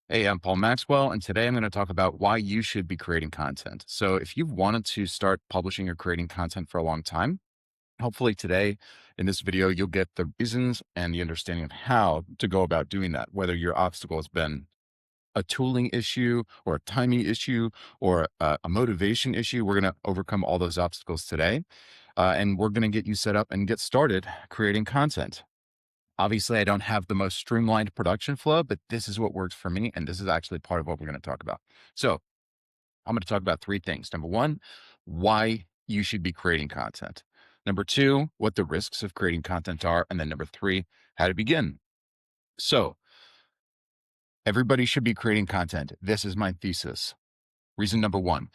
Hey, I'm Paul Maxwell, and today I'm going to talk about why you should be creating content. So, if you've wanted to start publishing or creating content for a long time, hopefully today in this video, you'll get the reasons and the understanding of how to go about doing that. Whether your obstacle has been a tooling issue or a timing issue or a motivation issue, we're going to overcome all those obstacles today. And we're going to get you set up and get started creating content. Obviously, I don't have the most streamlined production flow, but this is what works for me. And this is actually part of what we're going to talk about. So I'm going to talk about three things. Number one, why you should be creating content. Number two, what the risks of creating content are. And then number three, how to begin. So everybody should be creating content. This is my thesis. Reason number one.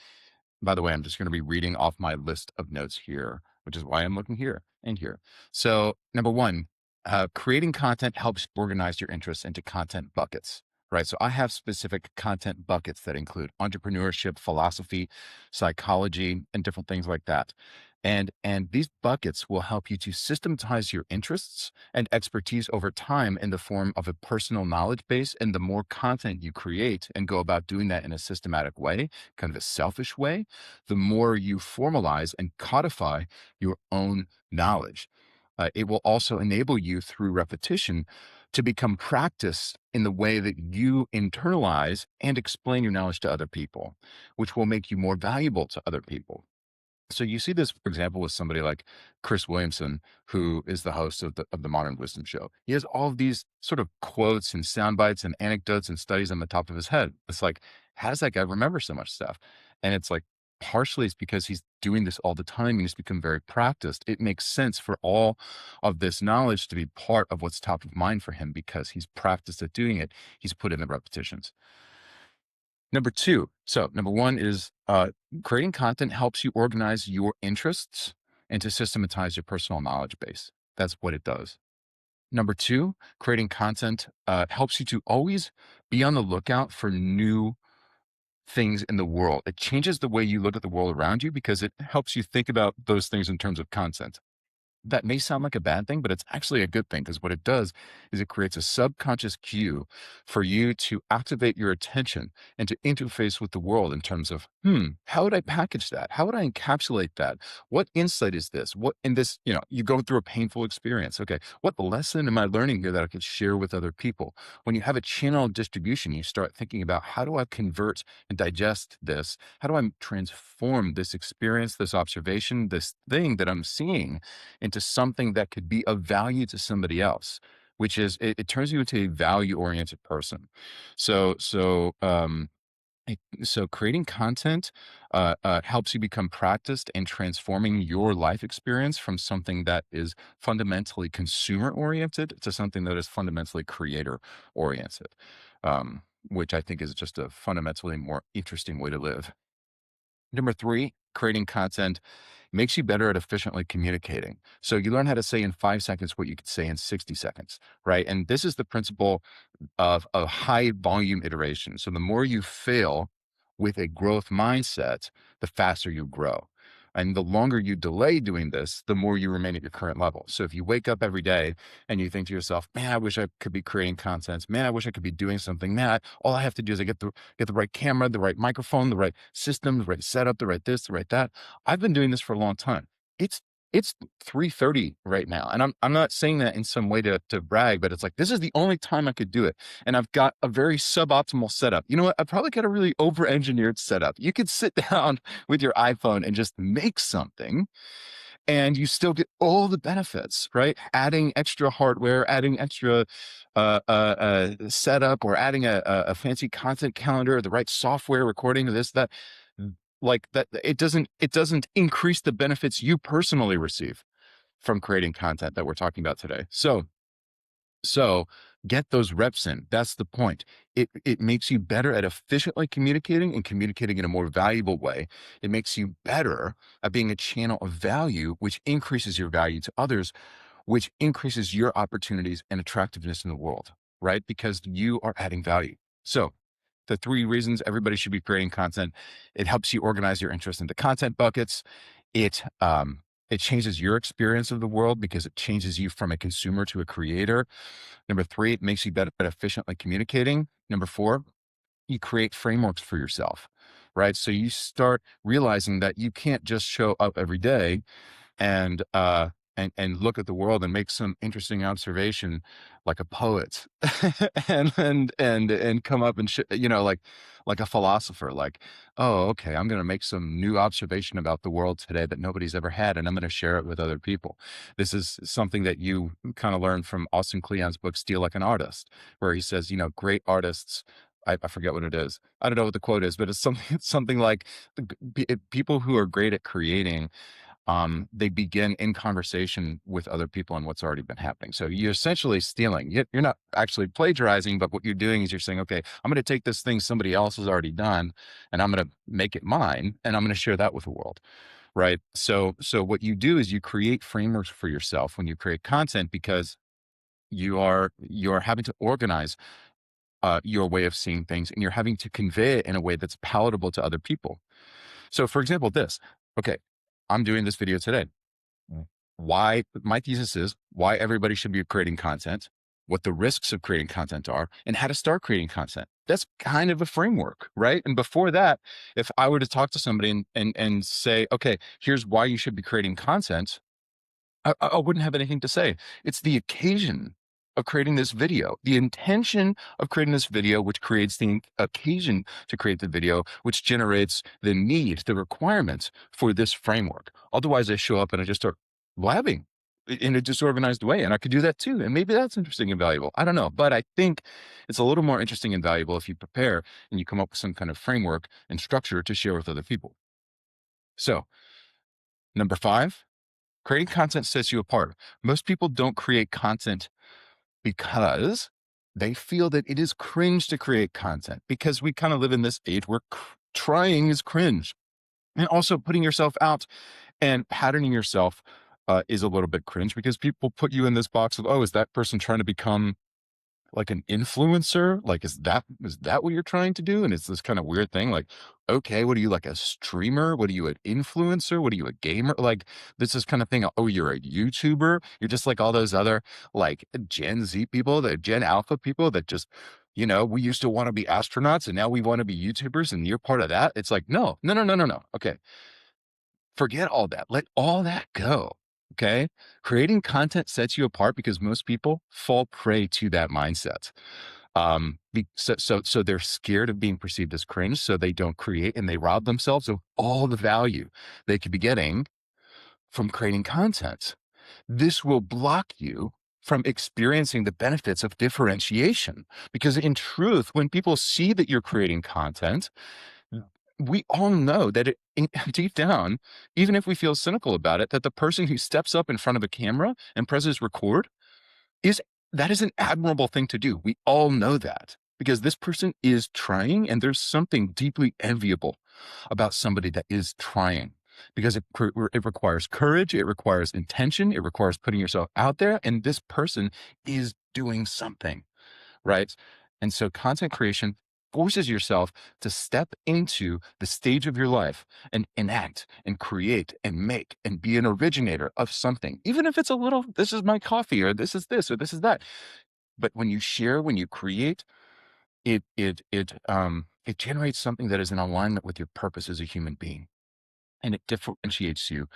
By the way, I'm just going to be reading off my list of notes here, which is why I'm looking here and here. So, number one, creating content helps organize your interests into content buckets, right? So, I have specific content buckets that include entrepreneurship, philosophy, psychology, and different things like that. And these buckets will help you to systematize your interests and expertise over time in the form of a personal knowledge base. And the more content you create and go about doing that in a systematic way, kind of a selfish way, the more you formalize and codify your own knowledge. It will also enable you through repetition to become practiced in the way that you internalize and explain your knowledge to other people, which will make you more valuable to other people. So you see this, for example, with somebody like Chris Williamson, who is the host of the Modern Wisdom Show. He has all of these sort of quotes and sound bites and anecdotes and studies on the top of his head. It's like, how does that guy remember so much stuff? And it's like, partially it's because he's doing this all the time and he's become very practiced. It makes sense for all of this knowledge to be part of what's top of mind for him because he's practiced at doing it. He's put in the repetitions. Number two. So number one is creating content helps you organize your interests and to systematize your personal knowledge base. That's what it does. Number two, creating content helps you to always be on the lookout for new things in the world. It changes the way you look at the world around you because it helps you think about those things in terms of content. That may sound like a bad thing, but it's actually a good thing because what it does is it creates a subconscious cue for you to activate your attention and to interface with the world in terms of, how would I package that? How would I encapsulate that? What insight is this? What in this, you go through a painful experience. Okay. What lesson am I learning here that I could share with other people? When you have a channel of distribution, you start thinking about how do I convert and digest this? How do I transform this experience, this observation, this thing that I'm seeing into something that could be of value to somebody else, which is it turns you into a value oriented person. So so creating content helps you become practiced in transforming your life experience from something that is fundamentally consumer oriented to something that is fundamentally creator oriented, which I think is just a fundamentally more interesting way to live. Number three, creating content makes you better at efficiently communicating. So you learn how to say in 5 seconds what you could say in 60 seconds, right? And this is the principle of a high volume iteration. So the more you fail with a growth mindset, the faster you grow. And the longer you delay doing this, the more you remain at your current level. So if you wake up every day and you think to yourself, man, I wish I could be creating content. Man, I wish I could be doing something. Man, all I have to do is I get the right camera, the right microphone, the right system, the right setup, the right this, the right that. I've been doing this for a long time. It's 3:30 right now. And I'm not saying that in some way to brag, but it's like this is the only time I could do it. And I've got a very suboptimal setup. You know what? I've probably got a really over-engineered setup. You could sit down with your iPhone and just make something and you still get all the benefits, right? Adding extra hardware, adding extra setup, or adding a fancy content calendar, the right software, recording this, that, like that. It doesn't increase the benefits you personally receive from creating content that we're talking about today. So get those reps in. That's the point. It makes you better at efficiently communicating and communicating in a more valuable way. It makes you better at being a channel of value, which increases your value to others, which increases your opportunities and attractiveness in the world, right? Because you are adding value. So the three reasons everybody should be creating content: it helps you organize your interest into content buckets. It changes your experience of the world because it changes you from a consumer to a creator. Number three, it makes you better at efficiently communicating. Number four, you create frameworks for yourself, right? So you start realizing that you can't just show up every day and and look at the world and make some interesting observation like a poet and come up and like a philosopher, like, oh, okay, I'm going to make some new observation about the world today that nobody's ever had, and I'm going to share it with other people. This is something that you kind of learn from Austin Kleon's book Steal Like an Artist, where he says, great artists, I forget what it is, I don't know what the quote is, but it's something something like people who are great at creating, they begin in conversation with other people on what's already been happening. So you're essentially stealing. You're not actually plagiarizing, but what you're doing is you're saying, okay, I'm going to take this thing somebody else has already done, and I'm going to make it mine, and I'm going to share that with the world. Right. So what you do is you create frameworks for yourself when you create content, because you're having to organize your way of seeing things, and you're having to convey it in a way that's palatable to other people. So, for example, this. Okay, I'm doing this video today. Why my thesis is why everybody should be creating content, what the risks of creating content are, and how to start creating content. That's kind of a framework, right? And before that, if I were to talk to somebody and say, okay, here's why you should be creating content, I wouldn't have anything to say. It's the occasion of creating this video, the intention of creating this video, which creates the occasion to create the video, which generates the need, the requirements for this framework. Otherwise, I show up and I just start blabbing in a disorganized way. And I could do that too. And maybe that's interesting and valuable. I don't know. But I think it's a little more interesting and valuable if you prepare and you come up with some kind of framework and structure to share with other people. So, number 5, creating content sets you apart. Most people don't create content because they feel that it is cringe to create content, because we kind of live in this age where trying is cringe. And also putting yourself out and patterning yourself is a little bit cringe, because people put you in this box of, oh, is that person trying to become like an influencer? Like, is that what you're trying to do? And it's this kind of weird thing. Like, okay, what are you, like a streamer? What are you, an influencer? What are you, a gamer? Like, this is kind of thing. Oh, you're a YouTuber. You're just like all those other like Gen Z people, the Gen Alpha people that just, we used to want to be astronauts and now we want to be YouTubers, and you're part of that. It's like, no, no, no, no, no, no. Okay. Forget all that. Let all that go. Okay. Creating content sets you apart because most people fall prey to that mindset. So they're scared of being perceived as cringe, so they don't create, and they rob themselves of all the value they could be getting from creating content. This will block you from experiencing the benefits of differentiation, because in truth, when people see that you're creating content, we all know that deep down, even if we feel cynical about it, that the person who steps up in front of a camera and presses record is that is an admirable thing to do. We all know that, because this person is trying, and there's something deeply enviable about somebody that is trying, because it requires courage, it requires intention, it requires putting yourself out there, and this person is doing something, right? And so content creation forces yourself to step into the stage of your life and enact and create and make and be an originator of something, even if it's a little, this is my coffee, or this is this, or this is that. But when you share, when you create, it generates something that is in alignment with your purpose as a human being. And it differentiates you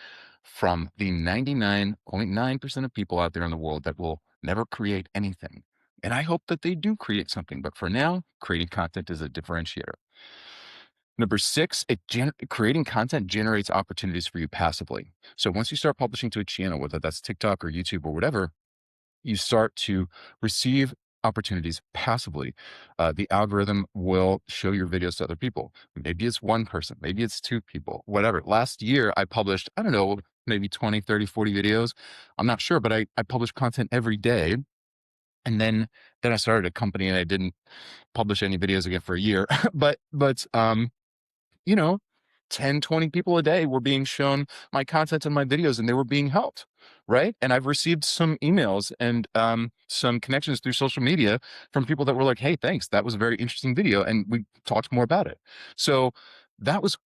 from the 99.9% of people out there in the world that will never create anything. And I hope that they do create something. But for now, creating content is a differentiator. Number 6, creating content generates opportunities for you passively. So once you start publishing to a channel, whether that's TikTok or YouTube or whatever, you start to receive opportunities passively. The algorithm will show your videos to other people. Maybe it's one person, maybe it's two people, whatever. Last year, I published, I don't know, maybe 20, 30, 40 videos. I'm not sure, but I published content every day. And then I started a company and I didn't publish any videos again for a year. but you know, 10, 20 people a day were being shown my content and my videos, and they were being helped. Right. And I've received some emails and some connections through social media from people that were like, hey, thanks. That was a very interesting video. And we talked more about it. So that was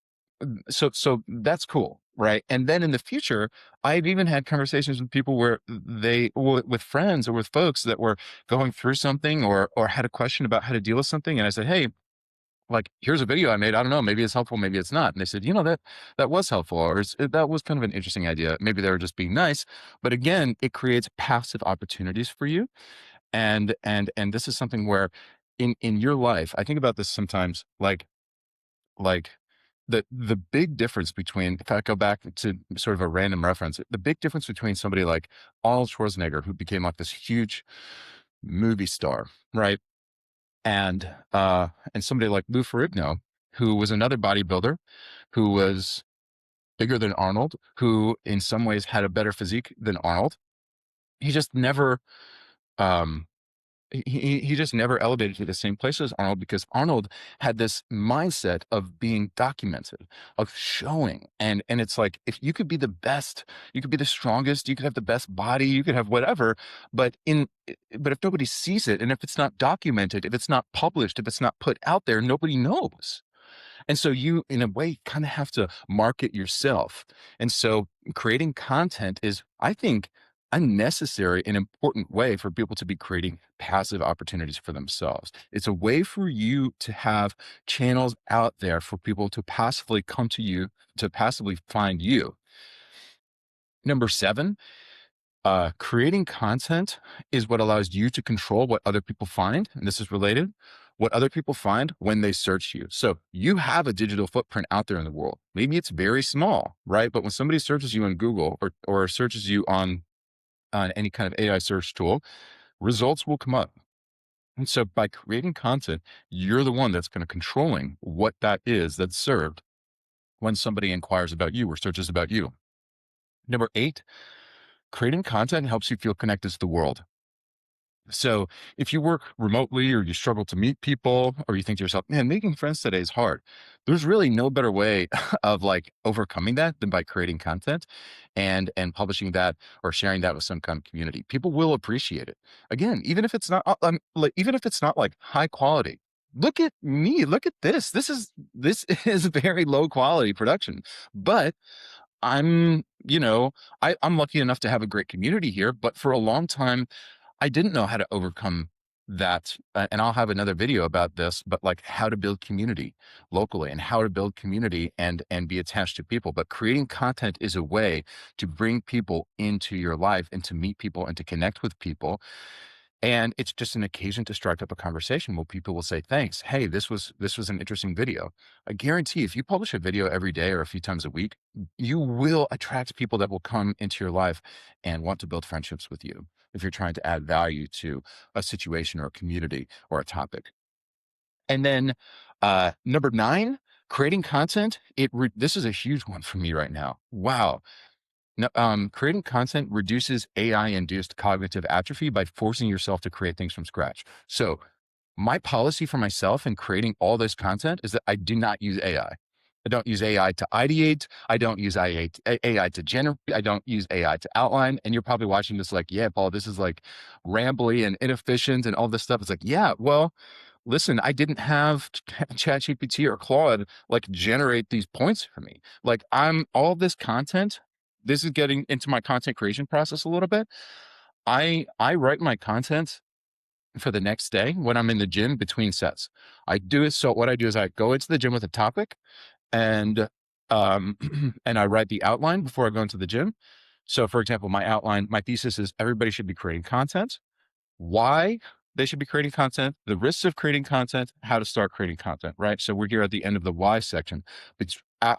so that's cool. Right. And then in the future, I've even had conversations with people where with friends or with folks that were going through something, or had a question about how to deal with something. And I said, hey, like, here's a video I made. I don't know, maybe it's helpful, maybe it's not. And they said, that was helpful, or that was kind of an interesting idea. Maybe they were just being nice. But again, it creates passive opportunities for you. And this is something where in your life, I think about this sometimes, like the big difference between, if I go back to sort of a random reference, the big difference between somebody like Arnold Schwarzenegger, who became like this huge movie star, right? And somebody like Lou Ferrigno, who was another bodybuilder, who was bigger than Arnold, who in some ways had a better physique than Arnold. He just never um he just never elevated to the same place as Arnold, because Arnold had this mindset of being documented, of showing. And it's like, if you could be the best, you could be the strongest, you could have the best body, you could have whatever, but but if nobody sees it, and if it's not documented, if it's not published, if it's not put out there, nobody knows. And so you, in a way, kind of have to market yourself. And so creating content is, I think, a necessary and important way for people to be creating passive opportunities for themselves. It's a way for you to have channels out there for people to passively come to you, to passively find you. Number seven, creating content is what allows you to control what other people find. And this is related, what other people find when they search you. So you have a digital footprint out there in the world. Maybe it's very small, right? But when somebody searches you on Google, or searches you on any kind of AI search tool, results will come up. And so by creating content, you're the one that's kind of controlling what that is that's served when somebody inquires about you or searches about you. Number eight, creating content helps you feel connected to the world. So if you work remotely, or you struggle to meet people, or you think to yourself, man, making friends today is hard, there's really no better way of like overcoming that than by creating content and publishing that, or sharing that with some kind of community. People will appreciate it. Again, even if it's not even if it's not like high quality. Look at me. Look at this. This is very low quality production. But I'm lucky enough to have a great community here, but for a long time, I didn't know how to overcome that. And I'll have another video about this, but like how to build community locally, and how to build community and be attached to people. But creating content is a way to bring people into your life, and to meet people, and to connect with people. And it's just an occasion to strike up a conversation where people will say, thanks. Hey, this was an interesting video. I guarantee if you publish a video every day or a few times a week, you will attract people that will come into your life and want to build friendships with you, if you're trying to add value to a situation or a community or a topic. And then number nine, creating content. This is a huge one for me right now. Wow. No, creating content reduces AI-induced cognitive atrophy by forcing yourself to create things from scratch. So my policy for myself in creating all this content is that I do not use AI. I don't use AI to ideate. I don't use AI to generate. I don't use AI to outline. And you're probably watching this like, yeah, Paul, this is like rambly and inefficient and all this stuff. It's like, yeah, well, listen, I didn't have ChatGPT or Claude like generate these points for me. Like, I'm all this content. This is getting into my content creation process a little bit. I write my content for the next day when I'm in the gym between sets. I do it. So what I do is I go into the gym with a topic, and um and I write the outline before I go into the gym. So for example, my thesis is everybody should be creating content, why they should be creating content, the risks of creating content, how to start creating content, right? So we're here at the end of the why section. But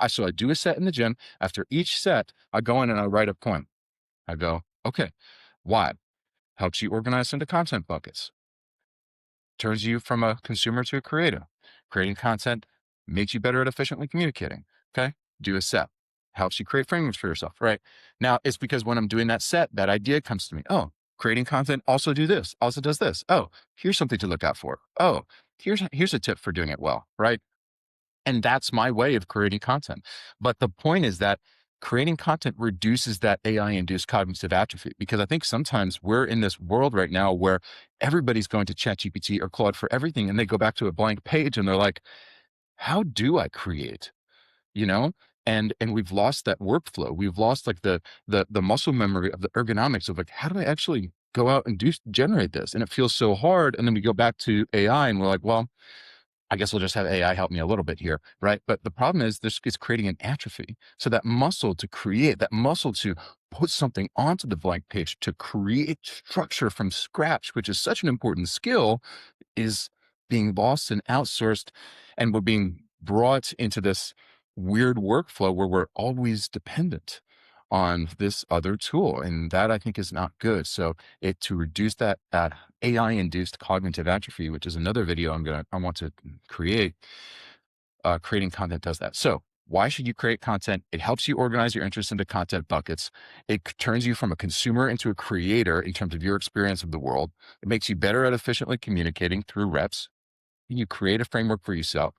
so I do a set in the gym. After each set, I go in and I write a point. I go, okay, why? Helps you organize into content buckets, turns you from a consumer to a creator. Creating content makes you better at efficiently communicating. Okay. Do a set. Helps you create frameworks for yourself. Right. Now it's because when I'm doing that set, that idea comes to me. Oh, creating content also does this. Oh, here's something to look out for. Oh, here's a tip for doing it well. Right. And that's my way of creating content. But the point is that creating content reduces that AI induced cognitive atrophy, because I think sometimes we're in this world right now where everybody's going to ChatGPT or Claude for everything. And they go back to a blank page and they're like, how do I create? You know? And we've lost that workflow. We've lost like the muscle memory of the ergonomics of like, how do I actually go out and generate this? And it feels so hard. And then we go back to AI and we're like, well, I guess we'll just have AI help me a little bit here, right? But the problem is this is creating an atrophy. So that muscle to create, that muscle to put something onto the blank page, to create structure from scratch, which is such an important skill, is being lost and outsourced. And we're being brought into this weird workflow where we're always dependent on this other tool. And that I think is not good. So to reduce that AI induced cognitive atrophy, which is another video I want to create, creating content does that. So why should you create content? It helps you organize your interests into content buckets. It turns you from a consumer into a creator in terms of your experience of the world. It makes you better at efficiently communicating through reps. You create a framework for yourself.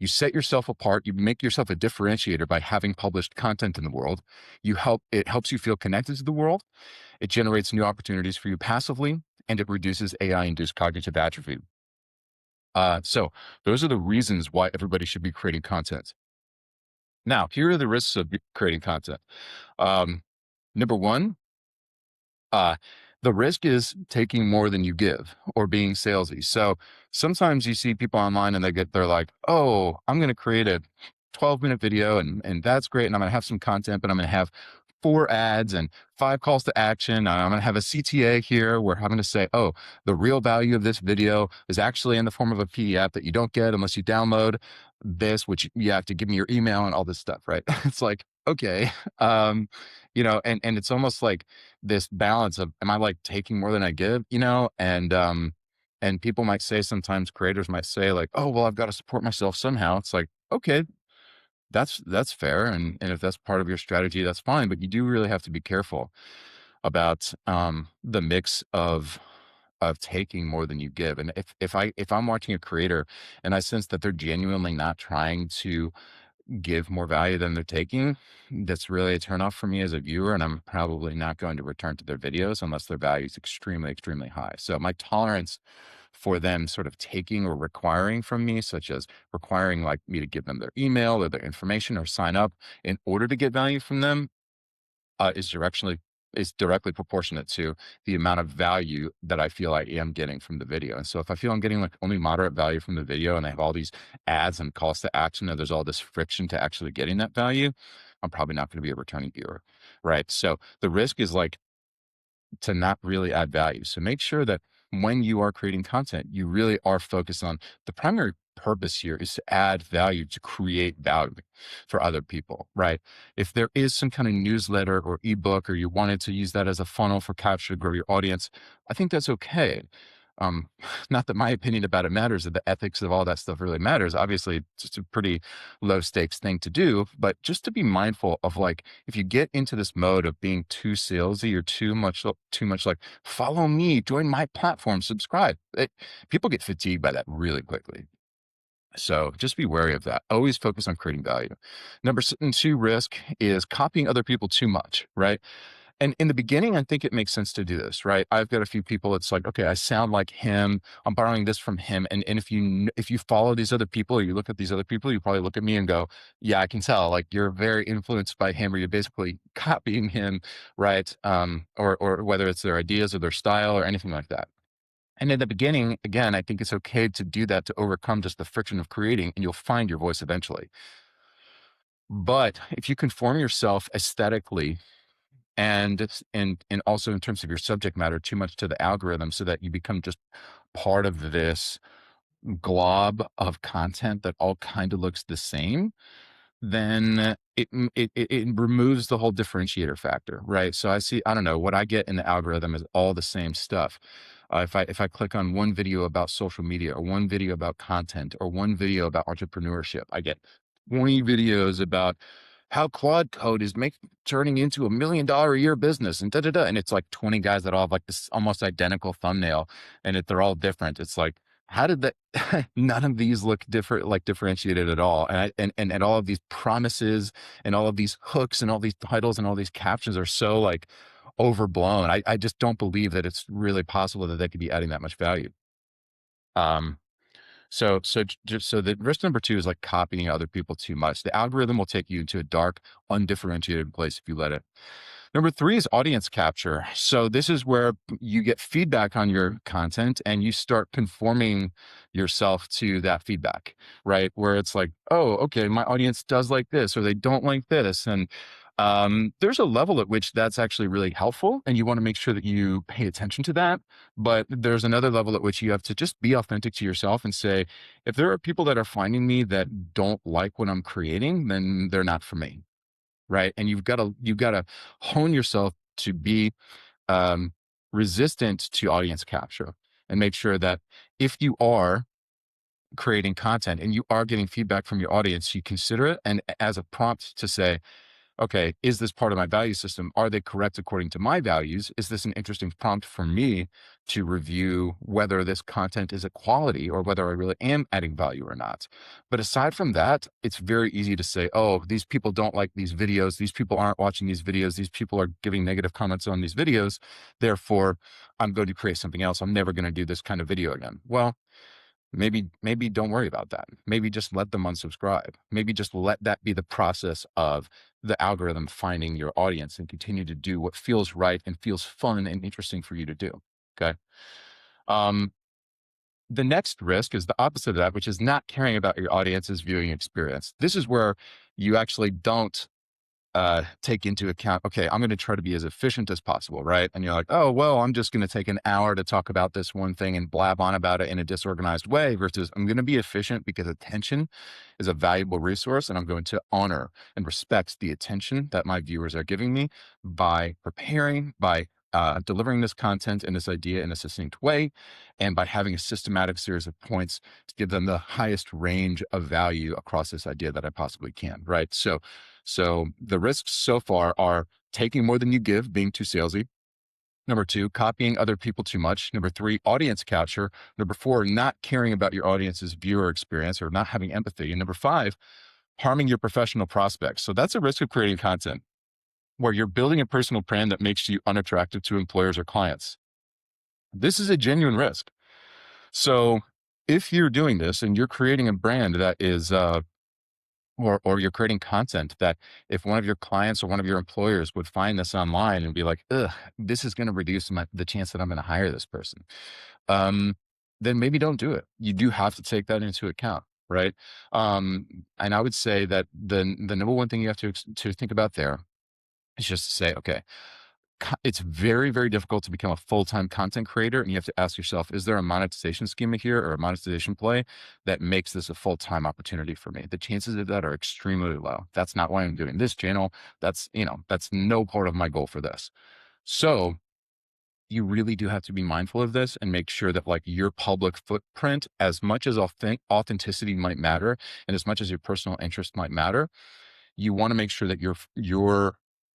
You set yourself apart. You make yourself a differentiator by having published content in the world. It helps you feel connected to the world. It generates new opportunities for you passively, and it reduces AI-induced cognitive atrophy. So those are the reasons why everybody should be creating content. Now, here are the risks of creating content. Um, Number one, uh, the risk is taking more than you give or being salesy. So sometimes you see people online and they're like, oh, I'm going to create a 12-minute video and that's great. And I'm going to have some content, but I'm going to have 4 ads and 5 calls to action. And I'm going to have a CTA here where I'm going to say, oh, the real value of this video is actually in the form of a PDF that you don't get unless you download this, which you have to give me your email and all this stuff, right? It's like, okay. Um, and it's almost like this balance of, am I like taking more than I give, and people might say, sometimes creators might say like, oh, well, I've got to support myself somehow. It's like, okay, that's fair. And if that's part of your strategy, that's fine. But you do really have to be careful about the mix of taking more than you give. And if I'm watching a creator and I sense that they're genuinely not trying to give more value than they're taking, that's really a turnoff for me as a viewer. And I'm probably not going to return to their videos unless their value is extremely, extremely high. So my tolerance for them sort of taking or requiring from me, such as requiring like me to give them their email or their information or sign up in order to get value from them, is directly proportionate to the amount of value that I feel I am getting from the video. And so if I feel I'm getting like only moderate value from the video and I have all these ads and calls to action and there's all this friction to actually getting that value, I'm probably not going to be a returning viewer. Right. So the risk is like to not really add value. So make sure that when you are creating content, you really are focused on the primary purpose here is to add value, to create value for other people, right? If there is some kind of newsletter or ebook, or you wanted to use that as a funnel for capture to grow your audience, I think that's okay. Um, Not that my opinion about it matters, or the ethics of all that stuff really matters. Obviously, it's a pretty low stakes thing to do, but just to be mindful of like, if you get into this mode of being too salesy or too much like, follow me, join my platform, subscribe. People get fatigued by that really quickly. So just be wary of that. Always focus on creating value. Number 2 risk is copying other people too much, right? And in the beginning, I think it makes sense to do this, right? I've got a few people. It's like, okay, I sound like him. I'm borrowing this from him. And if you follow these other people, or you look at these other people, you probably look at me and go, yeah, I can tell. Like you're very influenced by him, or you're basically copying him, right? Or whether it's their ideas or their style or anything like that. And in the beginning, again, I think it's okay to do that to overcome just the friction of creating, and you'll find your voice eventually. But if you conform yourself aesthetically and also in terms of your subject matter too much to the algorithm, so that you become just part of this glob of content that all kind of looks the same, then it removes the whole differentiator factor, right? So I don't know, what I get in the algorithm is all the same stuff. If I click on one video about social media, or one video about content, or one video about entrepreneurship, I get 20 videos about how Claude Code is turning into $1 million a year business, and da da da. And it's like 20 guys that all have like this almost identical thumbnail, and they're all different. It's like, how did that? None of these look different, like differentiated at all. And all of these promises and all of these hooks and all these titles and all these captions are so like overblown. I just don't believe that it's really possible that they could be adding that much value. Um, so the risk number 2 is like copying other people too much. The algorithm will take you into a dark, undifferentiated place if you let it. Number three is audience capture. So this is where you get feedback on your content and you start conforming yourself to that feedback, right? Where it's like, oh, okay, my audience does like this or they don't like this. And there's a level at which that's actually really helpful. And you want to make sure that you pay attention to that. But there's another level at which you have to just be authentic to yourself and say, if there are people that are finding me that don't like what I'm creating, then they're not for me. Right. And you've got to hone yourself to be um, resistant to audience capture and make sure that if you are creating content and you are getting feedback from your audience, you consider it and as a prompt to say, okay, is this part of my value system? Are they correct according to my values? Is this an interesting prompt for me to review whether this content is a quality or whether I really am adding value or not? But aside from that, it's very easy to say, oh, these people don't like these videos. These people aren't watching these videos. These people are giving negative comments on these videos. Therefore, I'm going to create something else. I'm never going to do this kind of video again. Well, maybe don't worry about that. Maybe just let them unsubscribe. Maybe just let that be the process of the algorithm finding your audience and continue to do what feels right and feels fun and interesting for you to do. Okay. Um, the next risk is the opposite of that, which is not caring about your audience's viewing experience. This is where you actually don't take into account, okay, I'm going to try to be as efficient as possible, right? And you're like, oh, well, I'm just going to take an hour to talk about this one thing and blab on about it in a disorganized way versus I'm going to be efficient because attention is a valuable resource and I'm going to honor and respect the attention that my viewers are giving me by preparing, by delivering this content and this idea in a succinct way, and by having a systematic series of points to give them the highest range of value across this idea that I possibly can, right? So the risks so far are taking more than you give, being too salesy. Number two, copying other people too much. Number three, audience capture. Number four, not caring about your audience's viewer experience or not having empathy. And number five, harming your professional prospects. So that's a risk of creating content where you're building a personal brand that makes you unattractive to employers or clients. This is a genuine risk. So if you're doing this and you're creating a brand that is or you're creating content that if one of your clients or one of your employers would find this online and be like, ugh, this is going to reduce the chance that I'm going to hire this person, um, then maybe don't do it. You do have to take that into account, right? And I would say that the number one thing you have to think about there is just to say, okay, it's very, very difficult to become a full-time content creator. And you have to ask yourself, is there a monetization schema here or a monetization play that makes this a full-time opportunity for me? The chances of that are extremely low. That's not why I'm doing this channel. That's no part of my goal for this. So you really do have to be mindful of this and make sure that like your public footprint, as much as authenticity might matter, and as much as your personal interest might matter, you want to make sure that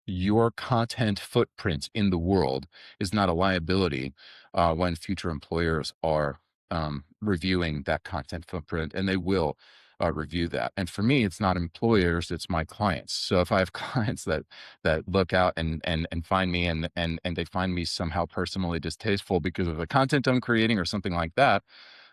your content footprint in the world is not a liability when future employers are reviewing that content footprint, and they will review that. And for me, it's not employers; it's my clients. So if I have clients that look out and find me and they find me somehow personally distasteful because of the content I'm creating or something like that,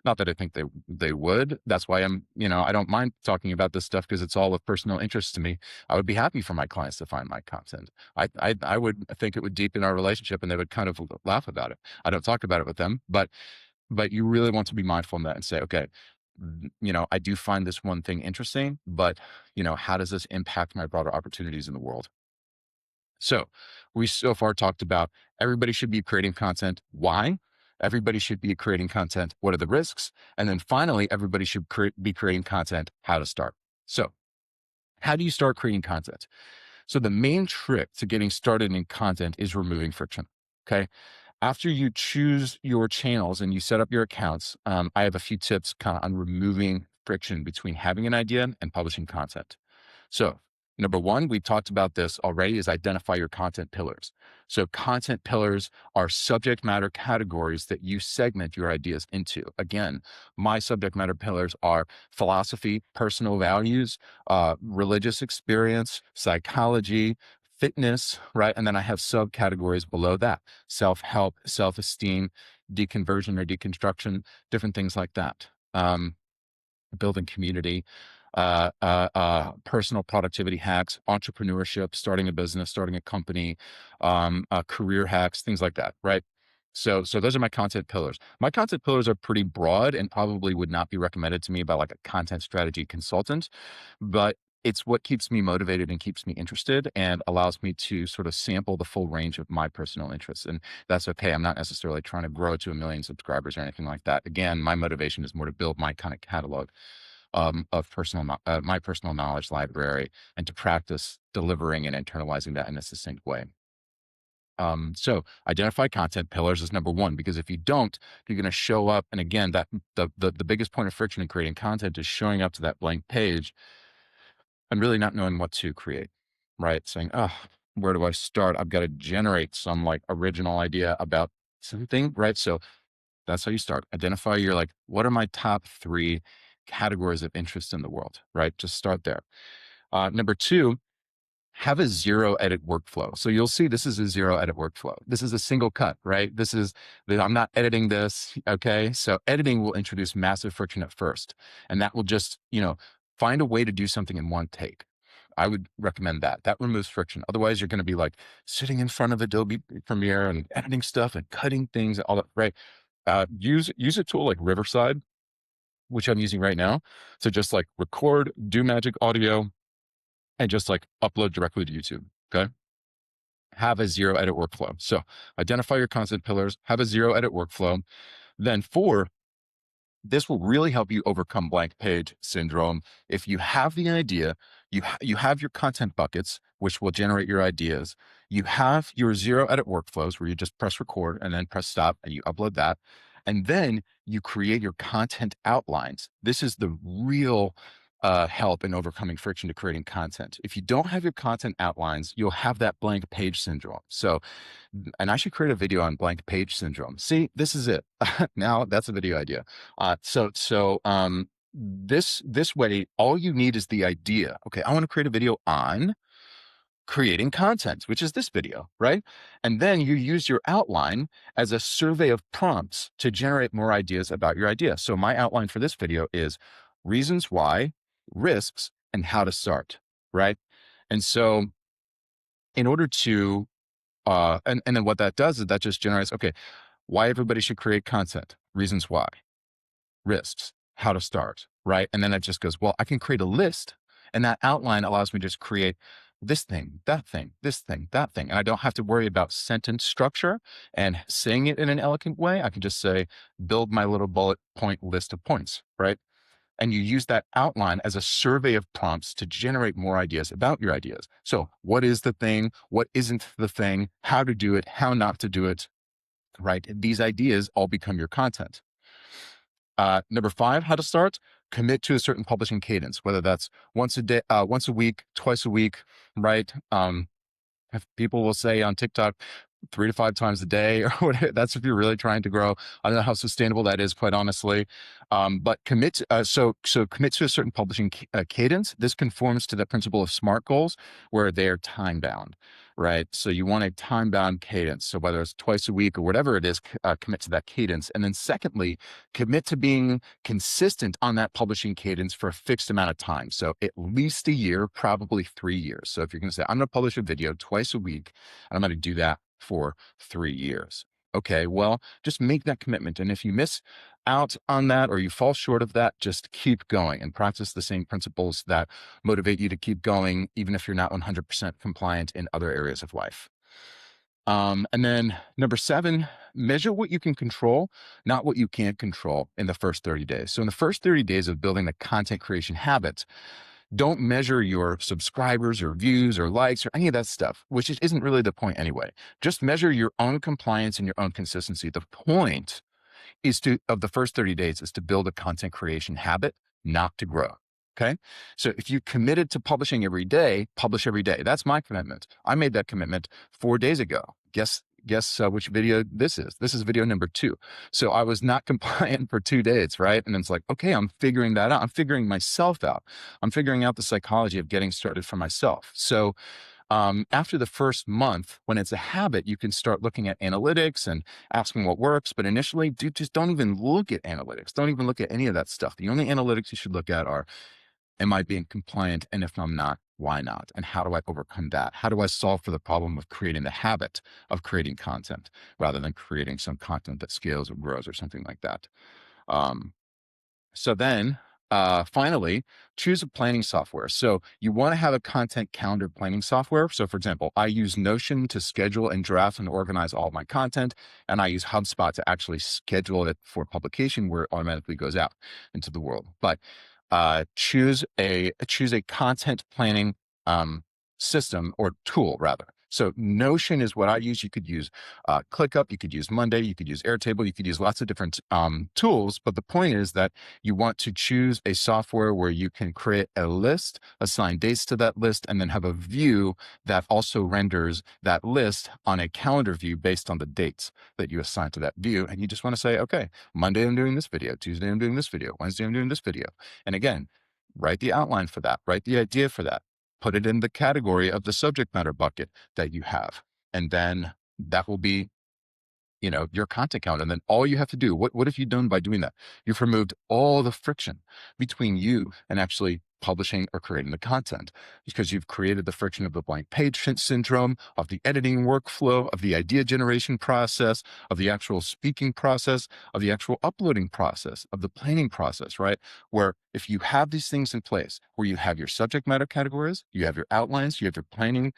not that I think they would. That's why I don't mind talking about this stuff because it's all of personal interest to me. I would be happy for my clients to find my content. I would think it would deepen our relationship and they would kind of laugh about it. I don't talk about it with them, but you really want to be mindful in that and say, okay, I do find this one thing interesting, but how does this impact my broader opportunities in the world? So we so far talked about everybody should be creating content. Why? Everybody should be creating content. What are the risks? And then finally, everybody should be creating content. How to start. So how do you start creating content? So the main trick to getting started in content is removing friction. Okay. After you choose your channels and you set up your accounts, I have a few tips kind of on removing friction between having an idea and publishing content. So number one, we've talked about this already, is identify your content pillars. So content pillars are subject matter categories that you segment your ideas into. Again, my subject matter pillars are philosophy, personal values, religious experience, psychology, fitness, right? And then I have subcategories below that: self-help, self-esteem, deconversion or deconstruction, different things like that. Building community. personal productivity hacks, entrepreneurship, starting a business, starting a company, career hacks, things like that, right? So those are my content pillars. My content pillars are pretty broad and probably would not be recommended to me by like a content strategy consultant, but it's what keeps me motivated and keeps me interested and allows me to sort of sample the full range of my personal interests. And that's okay. I'm not necessarily trying to grow to 1 million subscribers or anything like that. Again, my motivation is more to build my kind of catalog of my personal knowledge library and to practice delivering and internalizing that in a succinct way. So identify content pillars is number one, because if you don't, you're going to show up. And again, that the biggest point of friction in creating content is showing up to that blank page and really not knowing what to create, right? Saying, oh, where do I start? I've got to generate some like original idea about something, right? So that's how you start. Identify your like, what are my top 3 categories of interest in the world, right? Just start there. Number 2, have a 0 edit workflow. So you'll see this is a 0 edit workflow. This is a single cut, right? I'm not editing this. Okay. So editing will introduce massive friction at first. And that will just, find a way to do something in one take. I would recommend that. That removes friction. Otherwise, you're going to be like sitting in front of Adobe Premiere and editing stuff and cutting things, all that, right? Use a tool like Riverside, which I'm using right now. So just like record, do magic audio, and just like upload directly to YouTube. Okay. Have a 0 edit workflow. So identify your content pillars, have a 0 edit workflow. Then 4, this will really help you overcome blank page syndrome. If you have the idea, you have your content buckets, which will generate your ideas. You have your 0 edit workflows where you just press record and then press stop and you upload that. And then you create your content outlines. This is the real help in overcoming friction to creating content. If you don't have your content outlines, you'll have that blank page syndrome. So, and I should create a video on blank page syndrome. See, this is it. Now that's a video idea. This way, all you need is the idea. Okay, I want to create a video on creating content, which is this video, right? And then you use your outline as a survey of prompts to generate more ideas about your idea. So my outline for this video is reasons why, risks, and how to start, right? And so in order to, and then what that does is that just generates, okay, why everybody should create content, reasons why, risks, how to start, right? And then it just goes, well, I can create a list, and that outline allows me to just create this thing, that thing, this thing, that thing. And I don't have to worry about sentence structure and saying it in an elegant way. I can just say, build my little bullet point list of points, right? And you use that outline as a survey of prompts to generate more ideas about your ideas. So what is the thing? What isn't the thing? How to do it? How not to do it, right? These ideas all become your content. Number 5, how to start, commit to a certain publishing cadence, whether that's once a day, once a week, twice a week, right? If people will say on TikTok, 3 to 5 times a day or whatever. That's if you're really trying to grow. I don't know how sustainable that is, quite honestly. But commit, so commit to a certain publishing cadence. This conforms to the principle of SMART goals where they're time bound, right? So you want a time bound cadence. So whether it's twice a week or whatever it is, commit to that cadence. And then secondly, commit to being consistent on that publishing cadence for a fixed amount of time. So at least a year, probably 3 years. So if you're going to say, I'm going to publish a video twice a week, and I'm going to do that for 3 years. Okay, well, just make that commitment. And if you miss out on that or you fall short of that, just keep going and practice the same principles that motivate you to keep going, even if you're not 100% compliant in other areas of life. And then number 7, measure what you can control, not what you can't control in the first 30 days. So in the first 30 days of building the content creation habits, don't measure your subscribers or views or likes or any of that stuff, which isn't really the point anyway. Just measure your own compliance and your own consistency. The point of the first 30 days is to build a content creation habit, not to grow. Okay. So if you committed to publishing every day, publish every day. That's my commitment. I made that commitment 4 days ago. Guess which video this is. This is video number 2. So I was not compliant for 2 days, right? And it's like, okay, I'm figuring that out. I'm figuring myself out. I'm figuring out the psychology of getting started for myself. So after the first month, when it's a habit, you can start looking at analytics and asking what works. But initially, just don't even look at analytics. Don't even look at any of that stuff. The only analytics you should look at are Am I being compliant? And if I'm not, why not? And how do I overcome that? How do I solve for the problem of creating the habit of creating content rather than creating some content that scales or grows or something like that? Um, so then, finally, choose a planning software. So you want to have a content calendar planning software. So, for example, I use Notion to schedule and draft and organize all my content, and I use HubSpot to actually schedule it for publication where it automatically goes out into the world. But choose a content planning system or tool rather. So Notion is what I use. You could use ClickUp, you could use Monday, you could use Airtable, you could use lots of different tools. But the point is that you want to choose a software where you can create a list, assign dates to that list, and then have a view that also renders that list on a calendar view based on the dates that you assign to that view. And you just want to say, okay, Monday I'm doing this video, Tuesday I'm doing this video, Wednesday I'm doing this video. And again, write the outline for that, write the idea for that, put it in the category of the subject matter bucket that you have. And then that will be, your content count. And then all you have to do, what have you done by doing that? You've removed all the friction between you and actually publishing or creating the content, because you've created the friction of the blank page syndrome, of the editing workflow, of the idea generation process, of the actual speaking process, of the actual uploading process, of the planning process, right? Where if you have these things in place, where you have your subject matter categories, you have your outlines, you have your planning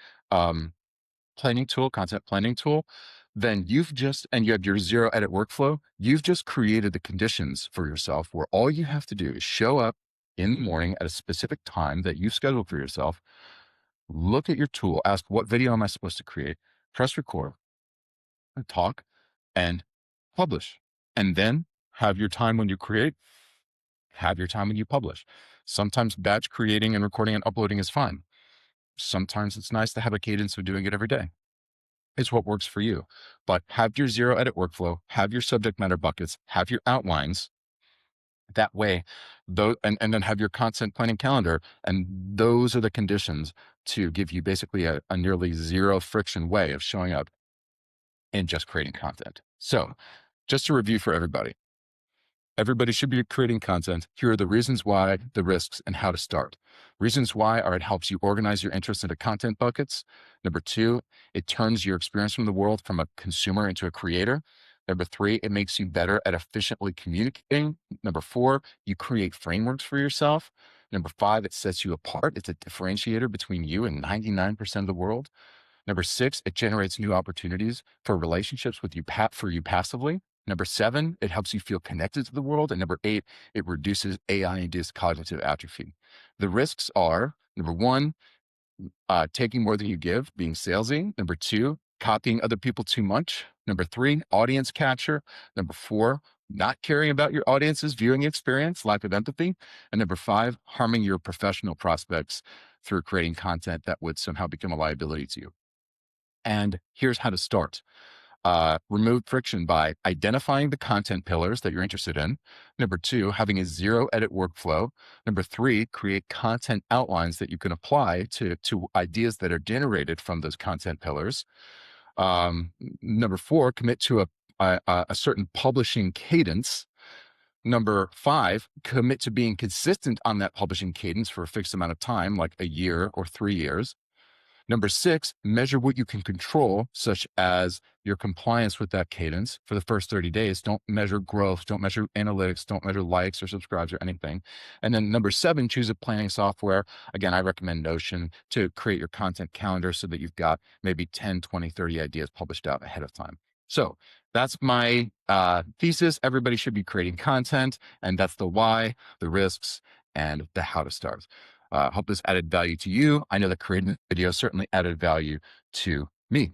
tool, content planning tool, then and you have your zero edit workflow, you've just created the conditions for yourself where all you have to do is show up in the morning at a specific time that you've scheduled for yourself, look at your tool, ask, what video am I supposed to create? Press record and talk and publish. And then have your time when you create, have your time when you publish. Sometimes batch creating and recording and uploading is fine. Sometimes it's nice to have a cadence of doing it every day. It's what works for you. But have your zero edit workflow, have your subject matter buckets, have your outlines. That way, and then have your content planning calendar. And those are the conditions to give you basically a nearly zero friction way of showing up and just creating content. So just to review for everybody. Everybody should be creating content. Here are the reasons why, the risks, and how to start. Reasons why are: it helps you organize your interests into content buckets. Number two, it turns your experience from the world from a consumer into a creator. Number three, it makes you better at efficiently communicating. Number four, you create frameworks for yourself. Number five, it sets you apart. It's a differentiator between you and 99% of the world. Number six, it generates new opportunities for relationships with you for you passively. Number seven, it helps you feel connected to the world. And number eight, it reduces AI-induced cognitive atrophy. The risks are: number one, taking more than you give, being salesy. Number two, copying other people too much. Number three, audience capture. Number four, not caring about your audience's viewing experience, lack of empathy. And number five, harming your professional prospects through creating content that would somehow become a liability to you. And here's how to start. Remove friction by identifying the content pillars that you're interested in. Number two, having a zero edit workflow. Number three, create content outlines that you can apply to ideas that are generated from those content pillars. Number four, commit to a certain publishing cadence. Number five, commit to being consistent on that publishing cadence for a fixed amount of time, like a year or 3 years. Number six, measure what you can control, such as your compliance with that cadence for the first 30 days. Don't measure growth, don't measure analytics, don't measure likes or subscribes or anything. And then number seven, choose a planning software. Again, I recommend Notion to create your content calendar so that you've got maybe 10, 20, 30 ideas published out ahead of time. So that's my thesis. Everybody should be creating content, and that's the why, the risks, and the how to start. Hope this added value to you. I know that creating this video certainly added value to me.